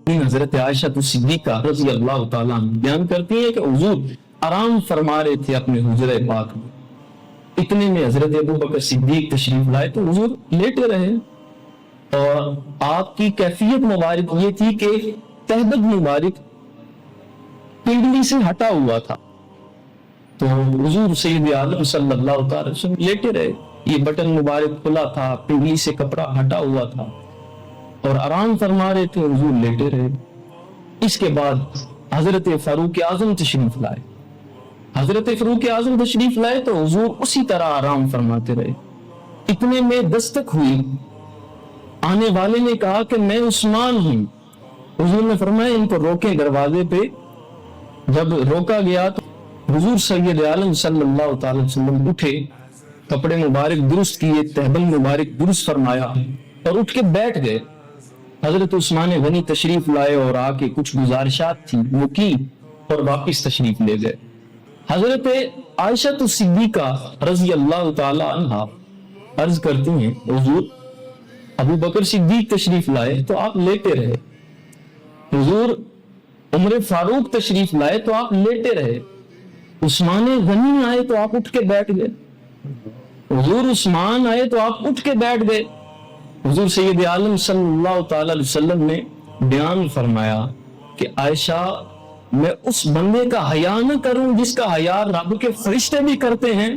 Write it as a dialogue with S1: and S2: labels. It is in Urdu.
S1: حضرت عائشہ صدیقہ رضی اللہ تعالیٰ عنہ بیان کرتی ہیں کہ حضور آرام فرما رہے تھے اپنے حجرہ پاک میں، اتنے میں حضرت ابو بکر صدیق تشریف لائے تو حضور لیٹے رہے، اور آپ کی کیفیت مبارک یہ تھی کہ تہبند مبارک پنڈلی سے ہٹا ہوا تھا، تو حضور سید عالم صلی اللہ تعالی وسلم لیٹے رہے، یہ بٹن مبارک کھلا تھا، پنڈلی سے کپڑا ہٹا ہوا تھا اور آرام فرما رہے تھے، حضور لیٹے رہے۔ اس کے بعد حضرت فاروق اعظم تشریف لائے، حضرت فاروق اعظم تشریف لائے تو حضور اسی طرح آرام فرماتے رہے۔ اتنے میں دستک ہوئی، آنے والے نے کہا کہ میں عثمان ہوں، حضور نے فرمایا ان کو روکیں دروازے پہ۔ جب روکا گیا تو حضور سید عالم صلی اللہ تعالی وسلم اٹھے، کپڑے مبارک درست کیے، تہبند مبارک درست فرمایا اور اٹھ کے بیٹھ گئے۔ حضرت عثمان غنی تشریف لائے اور آ کے کچھ گزارشات تھی وہ کی اور واپس تشریف لے گئے۔ حضرت عائشہ صدیقہ رضی اللہ تعالی عنہا عرض کرتی ہیں حضور ابو بکر صدیق تشریف لائے تو آپ لیٹے رہے، حضور عمر فاروق تشریف لائے تو آپ لیٹے رہے، عثمان غنی آئے تو آپ اٹھ کے بیٹھ گئے، حضور عثمان آئے تو آپ اٹھ کے بیٹھ گئے۔ حضور سید عالم صلی اللہ تعالی علیہ وسلم نے بیان فرمایا کہ عائشہ میں اس بندے کا حیا نہ کروں جس کا حیا رب کے فرشتے بھی کرتے ہیں